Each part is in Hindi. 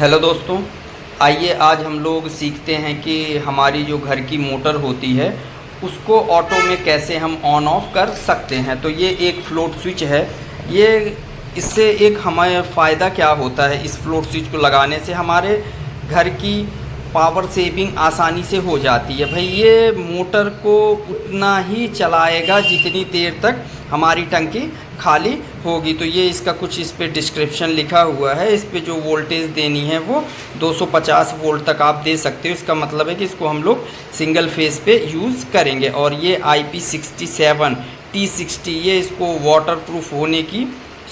हेलो दोस्तों, आइए आज हम लोग सीखते हैं कि हमारी जो घर की मोटर होती है उसको ऑटो में कैसे हम ऑन ऑफ कर सकते हैं। तो ये एक फ्लोट स्विच है। ये इससे एक हमें फ़ायदा क्या होता है, इस फ्लोट स्विच को लगाने से हमारे घर की पावर सेविंग आसानी से हो जाती है। भाई ये मोटर को उतना ही चलाएगा जितनी देर तक हमारी टंकी खाली होगी। तो ये इसका कुछ इस पे डिस्क्रिप्शन लिखा हुआ है। इस पे जो वोल्टेज देनी है वो 250 वोल्ट तक आप दे सकते हो। इसका मतलब है कि इसको हम लोग सिंगल फेस पे यूज़ करेंगे। और ये IP67 T60 ये इसको वाटर प्रूफ होने की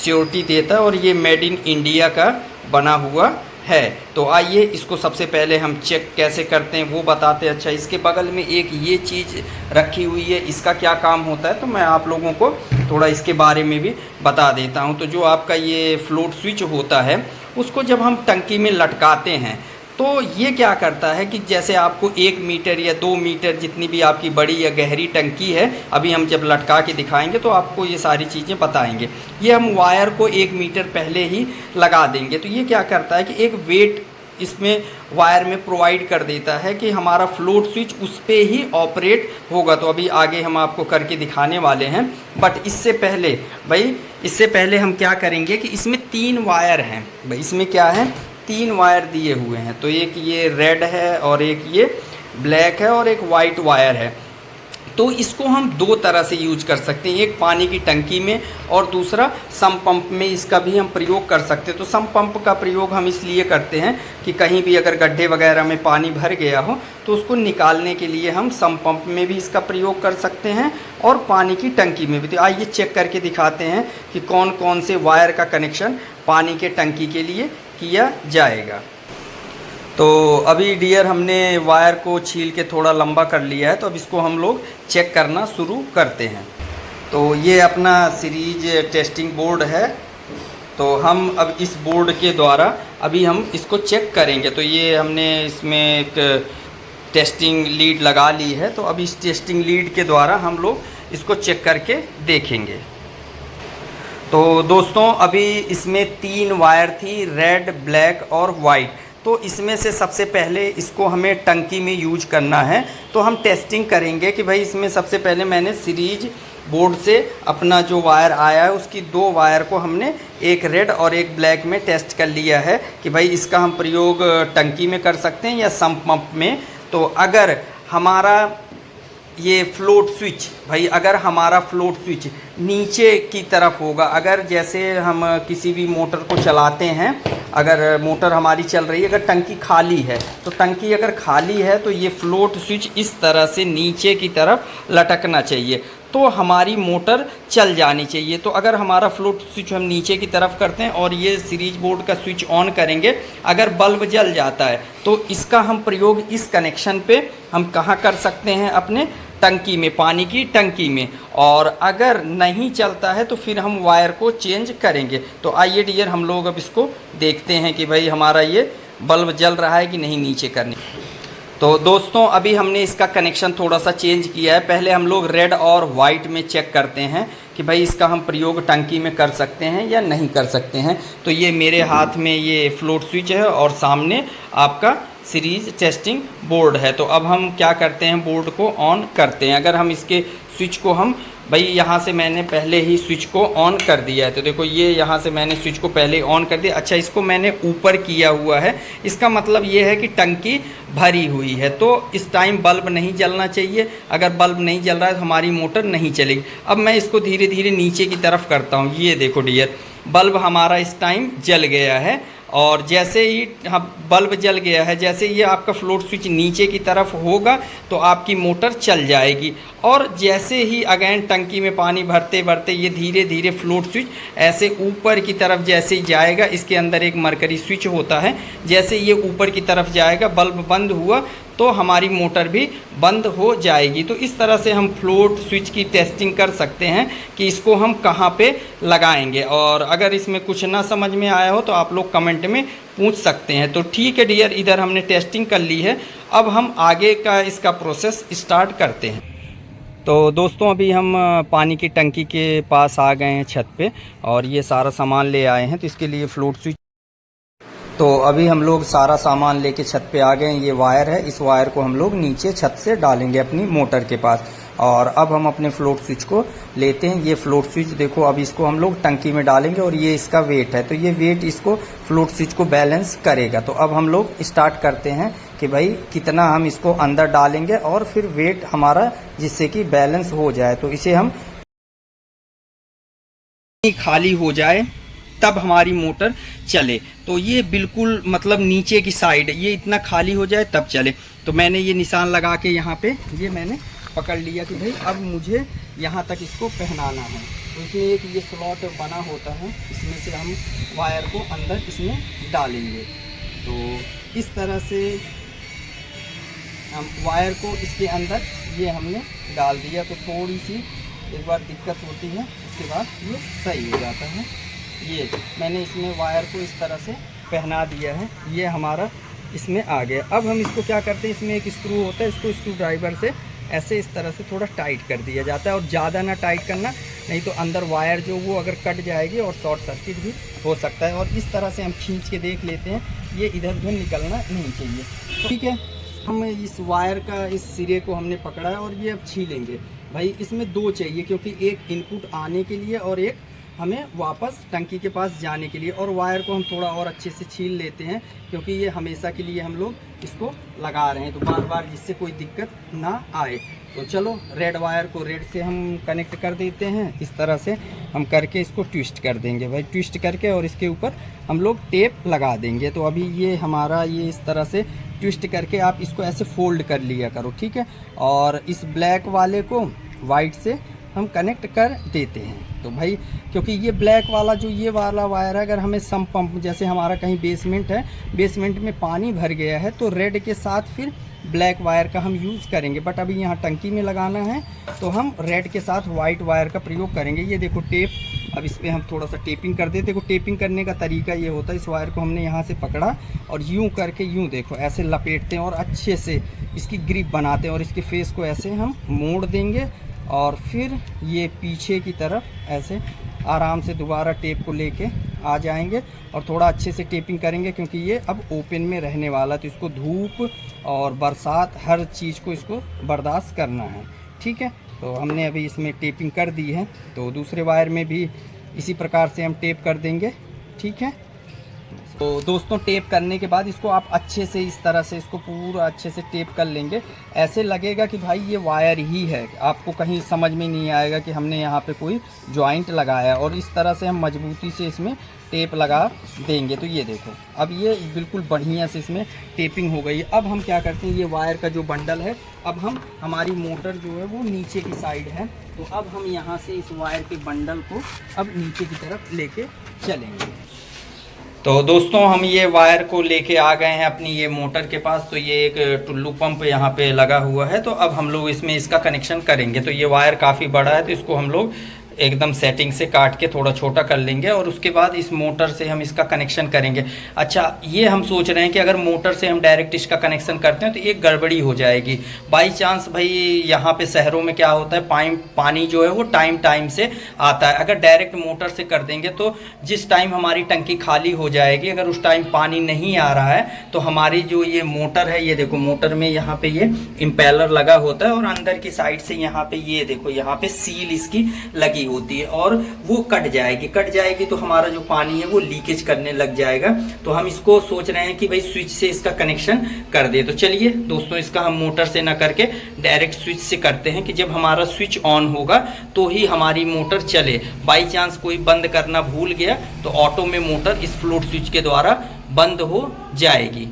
श्योरिटी देता है और ये मेड इन इंडिया का बना हुआ है। तो आइए इसको सबसे पहले हम चेक कैसे करते हैं वो बताते हैं। अच्छा, इसके बगल में एक ये चीज़ रखी हुई है, इसका क्या काम होता है तो मैं आप लोगों को थोड़ा इसके बारे में भी बता देता हूं। तो जो आपका ये फ्लोट स्विच होता है उसको जब हम टंकी में लटकाते हैं तो ये क्या करता है कि जैसे आपको 1 मीटर या 2 मीटर जितनी भी आपकी बड़ी या गहरी टंकी है, अभी हम जब लटका के दिखाएंगे तो आपको ये सारी चीज़ें बताएंगे। ये हम वायर को 1 मीटर पहले ही लगा देंगे। तो ये क्या करता है कि एक वेट इसमें वायर में प्रोवाइड कर देता है कि हमारा फ्लोट स्विच उस पर ही ऑपरेट होगा। तो अभी आगे हम आपको करके दिखाने वाले हैं। बट इससे पहले हम क्या करेंगे कि इसमें 3 वायर हैं। भाई इसमें क्या है, 3 वायर दिए हुए हैं। तो एक ये रेड है और एक ये ब्लैक है और एक वाइट वायर है। तो इसको हम 2 तरह से यूज कर सकते हैं, एक पानी की टंकी में और दूसरा सम्प पंप में इसका भी हम प्रयोग कर सकते हैं। तो सम्प पंप का प्रयोग हम इसलिए करते हैं कि कहीं भी अगर गड्ढे वगैरह में पानी भर गया हो तो उसको निकालने के लिए हम सम्प पंप में भी इसका प्रयोग कर सकते हैं और पानी की टंकी में भी। तो आइए चेक करके दिखाते हैं कि कौन कौन से वायर का कनेक्शन पानी के टंकी के लिए किया जाएगा। तो अभी डियर हमने वायर को छील के थोड़ा लंबा कर लिया है। तो अब इसको हम लोग चेक करना शुरू करते हैं। तो ये अपना सीरीज टेस्टिंग बोर्ड है। तो हम अब इस बोर्ड के द्वारा अभी हम इसको चेक करेंगे। तो ये हमने इसमें एक टेस्टिंग लीड लगा ली है। तो अब इस टेस्टिंग लीड के द्वारा हम लोग इसको चेक करके देखेंगे। तो दोस्तों अभी इसमें 3 वायर थी, रेड, ब्लैक और वाइट। तो इसमें से सबसे पहले इसको हमें टंकी में यूज करना है। तो हम टेस्टिंग करेंगे कि भाई इसमें सबसे पहले मैंने सीरीज बोर्ड से अपना जो वायर आया है उसकी 2 वायर को हमने एक रेड और एक ब्लैक में टेस्ट कर लिया है कि भाई इसका हम प्रयोग टंकी में कर सकते हैं या सम्प पंप में। तो अगर हमारा ये फ्लोट स्विच, भाई अगर हमारा फ्लोट स्विच नीचे की तरफ होगा, अगर जैसे हम किसी भी मोटर को चलाते हैं, अगर मोटर हमारी चल रही है, अगर टंकी खाली है तो टंकी अगर खाली है तो ये फ्लोट स्विच इस तरह से नीचे की तरफ लटकना चाहिए तो हमारी मोटर चल जानी चाहिए। तो अगर हमारा फ्लोट स्विच हम नीचे की तरफ करते हैं और ये सीरीज बोर्ड का स्विच ऑन करेंगे, अगर बल्ब जल जाता है तो इसका हम प्रयोग इस कनेक्शन पे हम कहाँ कर सकते हैं, अपने टंकी में, पानी की टंकी में। और अगर नहीं चलता है तो फिर हम वायर को चेंज करेंगे। तो आइए डियर हम लोग अब इसको देखते हैं कि भाई हमारा ये बल्ब जल रहा है कि नहीं नीचे करने। तो दोस्तों अभी हमने इसका कनेक्शन थोड़ा सा चेंज किया है। पहले हम लोग रेड और वाइट में चेक करते हैं कि भाई इसका हम प्रयोग टंकी में कर सकते हैं या नहीं कर सकते हैं। तो ये मेरे हाथ में ये फ्लोट स्विच है और सामने आपका सीरीज टेस्टिंग बोर्ड है। तो अब हम क्या करते हैं, बोर्ड को ऑन करते हैं। अगर हम इसके स्विच को हम भाई यहाँ से मैंने पहले ही स्विच को ऑन कर दिया है। तो देखो ये यहाँ से मैंने स्विच को पहले ऑन कर दिया। अच्छा, इसको मैंने ऊपर किया हुआ है, इसका मतलब ये है कि टंकी भरी हुई है। तो इस टाइम बल्ब नहीं जलना चाहिए। अगर बल्ब नहीं जल रहा है तो हमारी मोटर नहीं चलेगी। अब मैं इसको धीरे धीरे नीचे की तरफ करता हूँ। ये देखो डियर, बल्ब हमारा इस टाइम जल गया है। और जैसे ही बल्ब जल गया है, जैसे ये आपका फ्लोट स्विच नीचे की तरफ होगा तो आपकी मोटर चल जाएगी। और जैसे ही अगेन टंकी में पानी भरते भरते ये धीरे धीरे फ्लोट स्विच ऐसे ऊपर की तरफ जैसे ही जाएगा, इसके अंदर एक मरकरी स्विच होता है, जैसे ये ऊपर की तरफ जाएगा, बल्ब बंद हुआ तो हमारी मोटर भी बंद हो जाएगी। तो इस तरह से हम फ्लोट स्विच की टेस्टिंग कर सकते हैं कि इसको हम कहाँ पे लगाएंगे। और अगर इसमें कुछ ना समझ में आया हो तो आप लोग कमेंट में पूछ सकते हैं। तो ठीक है डियर, इधर हमने टेस्टिंग कर ली है। अब हम आगे का इसका प्रोसेस स्टार्ट करते हैं। तो दोस्तों अभी हम पानी की टंकी के पास आ गए हैं छत पे और ये सारा सामान ले आए हैं। तो इसके लिए फ्लोट स्विच तो अभी हम लोग सारा सामान लेके छत पे आ गए हैं। ये वायर है, इस वायर को हम लोग नीचे छत से डालेंगे अपनी मोटर के पास। और अब हम अपने फ्लोट स्विच को लेते हैं। ये फ्लोट स्विच देखो, अब इसको हम लोग टंकी में डालेंगे और ये इसका वेट है, तो ये वेट इसको फ्लोट स्विच को बैलेंस करेगा। तो अब हम लोग स्टार्ट करते हैं कि भाई कितना हम इसको अंदर डालेंगे और फिर वेट हमारा जिससे कि बैलेंस हो जाए। तो इसे हम खाली हो जाए तब हमारी मोटर चले। तो ये बिल्कुल मतलब नीचे की साइड ये इतना खाली हो जाए तब चले। तो मैंने ये निशान लगा के यहाँ पे ये मैंने पकड़ लिया कि भाई अब मुझे यहाँ तक इसको पहनाना है। तो इसमें एक ये स्लॉट बना होता है, इसमें से हम वायर को अंदर इसमें डालेंगे। तो इस तरह से हम वायर को इसके अंदर ये हमने डाल दिया। तो थोड़ी सी एक बार दिक्कत होती है, उसके बाद ये सही हो जाता है। ये मैंने इसमें वायर को इस तरह से पहना दिया है, ये हमारा इसमें आ गया। अब हम इसको क्या करते हैं, इसमें एक स्क्रू होता है, इसको स्क्रू ड्राइवर से ऐसे इस तरह से थोड़ा टाइट कर दिया जाता है। और ज़्यादा ना टाइट करना, नहीं तो अंदर वायर जो वो अगर कट जाएगी और शॉर्ट सर्किट भी हो सकता है। और इस तरह से हम खींच के देख लेते हैं, ये इधर उधर निकलना नहीं चाहिए। तो ठीक है, हम इस वायर का इस सिरे को हमने पकड़ा है और ये अब छीलेंगे। भाई इसमें दो चाहिए, क्योंकि एक इनपुट आने के लिए और एक हमें वापस टंकी के पास जाने के लिए। और वायर को हम थोड़ा और अच्छे से छील लेते हैं, क्योंकि ये हमेशा के लिए हम लोग इसको लगा रहे हैं, तो बार बार जिससे कोई दिक्कत ना आए। तो चलो रेड वायर को रेड से हम कनेक्ट कर देते हैं। इस तरह से हम करके इसको ट्विस्ट कर देंगे भाई, ट्विस्ट करके और इसके ऊपर हम लोग टेप लगा देंगे। तो अभी ये हमारा ये इस तरह से ट्विस्ट करके आप इसको ऐसे फोल्ड कर लिया करो, ठीक है। और इस ब्लैक वाले को वाइट से हम कनेक्ट कर देते हैं। तो भाई क्योंकि ये ब्लैक वाला जो ये वाला वायर है, अगर हमें सम पंप जैसे हमारा कहीं बेसमेंट है, बेसमेंट में पानी भर गया है, तो रेड के साथ फिर ब्लैक वायर का हम यूज़ करेंगे। बट अभी यहाँ टंकी में लगाना है तो हम रेड के साथ वाइट वायर का प्रयोग करेंगे। ये देखो टेप, अब इस पर हम थोड़ा सा टेपिंग कर देते। देखो टेपिंग करने का तरीका ये होता है, इस वायर को हमने यहाँ से पकड़ा और यूँ करके यूँ देखो ऐसे लपेटते हैं और अच्छे से इसकी ग्रिप बनाते हैं और इसके फेस को ऐसे हम मोड़ देंगे और फिर ये पीछे की तरफ ऐसे आराम से दोबारा टेप को लेके आ जाएंगे और थोड़ा अच्छे से टेपिंग करेंगे, क्योंकि ये अब ओपन में रहने वाला, तो इसको धूप और बरसात हर चीज़ को इसको बर्दाश्त करना है, ठीक है। तो हमने अभी इसमें टेपिंग कर दी है, तो दूसरे वायर में भी इसी प्रकार से हम टेप कर देंगे, ठीक है। तो दोस्तों टेप करने के बाद इसको आप अच्छे से इस तरह से इसको पूरा अच्छे से टेप कर लेंगे। ऐसे लगेगा कि भाई ये वायर ही है, आपको कहीं समझ में नहीं आएगा कि हमने यहाँ पे कोई जॉइंट लगाया। और इस तरह से हम मजबूती से इसमें टेप लगा देंगे। तो ये देखो अब ये बिल्कुल बढ़िया से इसमें टेपिंग हो गई। अब हम क्या करते हैं, ये वायर का जो बंडल है, अब हम हमारी मोटर जो है वो नीचे की साइड है, तो अब हम यहाँ से इस वायर के बंडल को अब नीचे की तरफ लेके चलेंगे। तो दोस्तों हम ये वायर को लेके आ गए हैं अपनी ये मोटर के पास। तो ये एक टुल्लू पंप यहाँ पे लगा हुआ है, तो अब हम लोग इसमें इसका कनेक्शन करेंगे। तो ये वायर काफ़ी बड़ा है, तो इसको हम लोग एकदम सेटिंग से काट के थोड़ा छोटा कर लेंगे और उसके बाद इस मोटर से हम इसका कनेक्शन करेंगे। अच्छा, ये हम सोच रहे हैं कि अगर मोटर से हम डायरेक्ट इसका कनेक्शन करते हैं तो एक गड़बड़ी हो जाएगी। बाई चांस भाई यहाँ पे शहरों में क्या होता है, पानी जो है वो टाइम से आता है। अगर डायरेक्ट मोटर से कर देंगे तो जिस टाइम हमारी टंकी खाली हो जाएगी, अगर उस टाइम पानी नहीं आ रहा है तो हमारी जो ये मोटर है, ये देखो मोटर में यहाँ पे ये इम्पेलर लगा होता है और अंदर की साइड से यहाँ पे ये देखो यहाँ पे सील इसकी लगी होती है और वो कट जाएगी तो हमारा जो पानी है वो लीकेज करने लग जाएगा। तो हम इसको सोच रहे हैं कि भाई स्विच से इसका कनेक्शन कर दे। तो चलिए दोस्तों, इसका हम मोटर से ना करके डायरेक्ट स्विच से करते हैं कि जब हमारा स्विच ऑन होगा तो ही हमारी मोटर चले। बाई चांस कोई बंद करना भूल गया तो ऑटो में मोटर इस फ्लोट स्विच के द्वारा बंद हो जाएगी।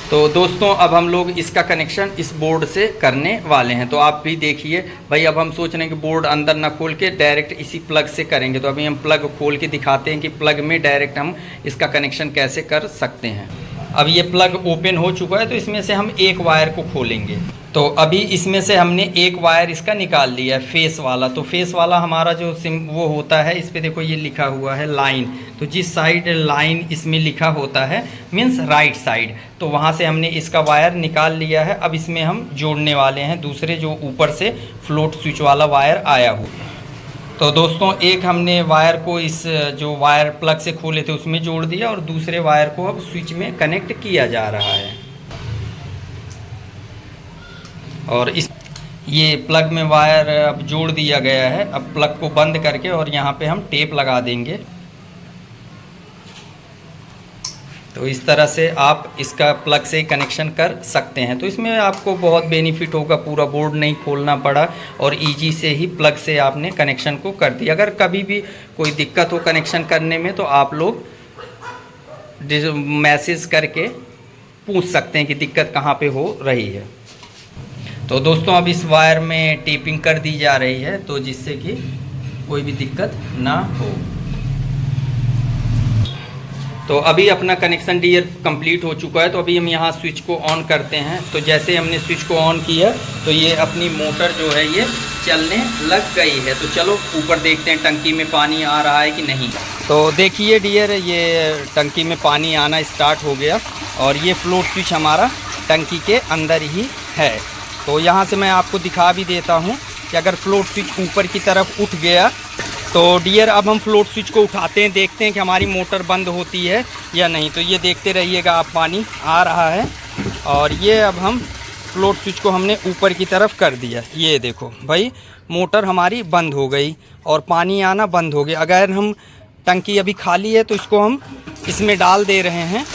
तो दोस्तों अब हम लोग इसका कनेक्शन इस बोर्ड से करने वाले हैं। तो आप भी देखिए भाई, अब हम सोच रहे हैं कि बोर्ड अंदर ना खोल के डायरेक्ट इसी प्लग से करेंगे। तो अभी हम प्लग खोल के दिखाते हैं कि प्लग में डायरेक्ट हम इसका कनेक्शन कैसे कर सकते हैं। अब ये प्लग ओपन हो चुका है, तो इसमें से हम एक वायर को खोलेंगे। तो अभी इसमें से हमने एक वायर इसका निकाल लिया है, फेस वाला। तो फेस वाला हमारा जो वो होता है, इस पे देखो ये लिखा हुआ है लाइन। तो जिस साइड लाइन इसमें लिखा होता है मीन्स राइट साइड, तो वहाँ से हमने इसका वायर निकाल लिया है। अब इसमें हम जोड़ने वाले हैं दूसरे जो ऊपर से फ्लोट स्विच वाला वायर आया हो। तो दोस्तों एक हमने वायर को इस जो वायर प्लग से खोले थे उसमें जोड़ दिया और दूसरे वायर को अब स्विच में कनेक्ट किया जा रहा है। और इस ये प्लग में वायर अब जोड़ दिया गया है। अब प्लग को बंद करके और यहाँ पे हम टेप लगा देंगे। तो इस तरह से आप इसका प्लग से कनेक्शन कर सकते हैं। तो इसमें आपको बहुत बेनिफिट होगा, पूरा बोर्ड नहीं खोलना पड़ा और इजी से ही प्लग से आपने कनेक्शन को कर दिया। अगर कभी भी कोई दिक्कत हो कनेक्शन करने में तो आप लोग मैसेज करके पूछ सकते हैं कि दिक्कत कहाँ पे हो रही है। तो दोस्तों अब इस वायर में टेपिंग कर दी जा रही है तो जिससे कि कोई भी दिक्कत ना हो। तो अभी अपना कनेक्शन डियर कंप्लीट हो चुका है। तो अभी हम यहाँ स्विच को ऑन करते हैं। तो जैसे हमने स्विच को ऑन किया तो ये अपनी मोटर जो है ये चलने लग गई है। तो चलो ऊपर देखते हैं टंकी में पानी आ रहा है कि नहीं। तो देखिए डियर, ये टंकी में पानी आना स्टार्ट हो गया और ये फ्लोट स्विच हमारा टंकी के अंदर ही है। तो यहाँ से मैं आपको दिखा भी देता हूँ कि अगर फ्लोट स्विच ऊपर की तरफ उठ गया तो डियर अब हम फ्लोट स्विच को उठाते हैं, देखते हैं कि हमारी मोटर बंद होती है या नहीं। तो ये देखते रहिएगा आप, पानी आ रहा है और ये अब हम फ्लोट स्विच को हमने ऊपर की तरफ कर दिया। ये देखो भाई, मोटर हमारी बंद हो गई और पानी आना बंद हो गया। अगर हम टंकी अभी खाली है तो इसको हम इसमें डाल दे रहे हैं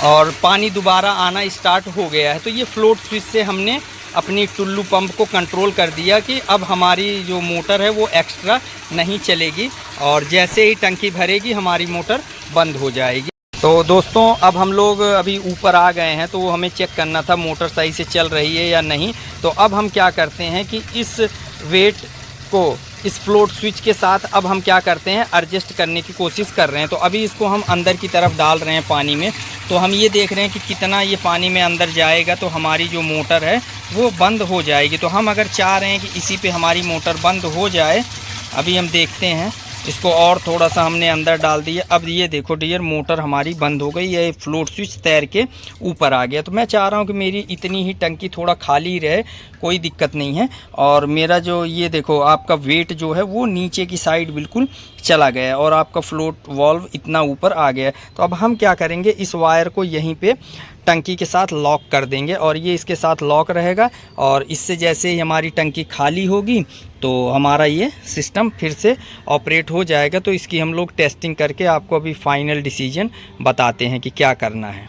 और पानी दोबारा आना स्टार्ट हो गया है। तो ये फ्लोट स्विच से हमने अपनी टुल्लू पंप को कंट्रोल कर दिया कि अब हमारी जो मोटर है वो एक्स्ट्रा नहीं चलेगी और जैसे ही टंकी भरेगी हमारी मोटर बंद हो जाएगी। तो दोस्तों अब हम लोग अभी ऊपर आ गए हैं तो वो हमें चेक करना था मोटर सही से चल रही है या नहीं। तो अब हम क्या करते हैं कि इस वेट को इस फ्लोट स्विच के साथ अब हम क्या करते हैं, एडजस्ट करने की कोशिश कर रहे हैं। तो अभी इसको हम अंदर की तरफ डाल रहे हैं पानी में। तो हम ये देख रहे हैं कि कितना ये पानी में अंदर जाएगा तो हमारी जो मोटर है वो बंद हो जाएगी। तो हम अगर चाह रहे हैं कि इसी पे हमारी मोटर बंद हो जाए, अभी हम देखते हैं इसको और थोड़ा सा हमने अंदर डाल दिया। अब ये देखो डियर, मोटर हमारी बंद हो गई, ये फ्लोट स्विच तैर के ऊपर आ गया। तो मैं चाह रहा हूँ कि मेरी इतनी ही टंकी थोड़ा खाली रहे, कोई दिक्कत नहीं है। और मेरा जो ये देखो आपका वेट जो है वो नीचे की साइड बिल्कुल चला गया और आपका फ्लोट वाल्व इतना ऊपर आ गया। तो अब हम क्या करेंगे, इस वायर को यहीं पे टंकी के साथ लॉक कर देंगे और ये इसके साथ लॉक रहेगा और इससे जैसे ही हमारी टंकी खाली होगी तो हमारा ये सिस्टम फिर से ऑपरेट हो जाएगा। तो इसकी हम लोग टेस्टिंग करके आपको अभी फाइनल डिसीजन बताते हैं कि क्या करना है।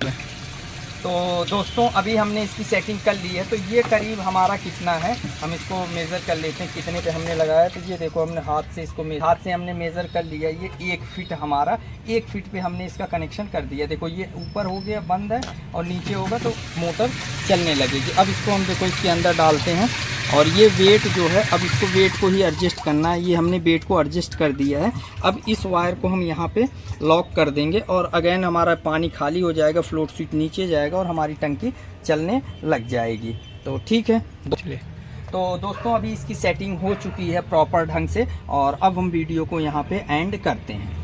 तो दोस्तों अभी हमने इसकी सेटिंग कर ली है। तो ये करीब हमारा कितना है हम इसको मेज़र कर लेते हैं, कितने पे हमने लगाया। तो ये देखो हमने हाथ से हमने मेज़र कर लिया। ये 1 फीट हमारा, 1 फीट पे हमने इसका कनेक्शन कर दिया। देखो ये ऊपर हो गया बंद है और नीचे होगा तो मोटर चलने लगेगी। अब इसको हम देखो इसके अंदर डालते हैं और ये वेट जो है, अब इसको वेट को ही एडजस्ट करना है। ये हमने वेट को एडजस्ट कर दिया है। अब इस वायर को हम यहाँ पे लॉक कर देंगे और अगेन हमारा पानी खाली हो जाएगा, फ्लोट स्विच नीचे जाएगा और हमारी टंकी चलने लग जाएगी। तो ठीक है। तो दोस्तों अभी इसकी सेटिंग हो चुकी है प्रॉपर ढंग से और अब हम वीडियो को यहाँ पे एंड करते हैं।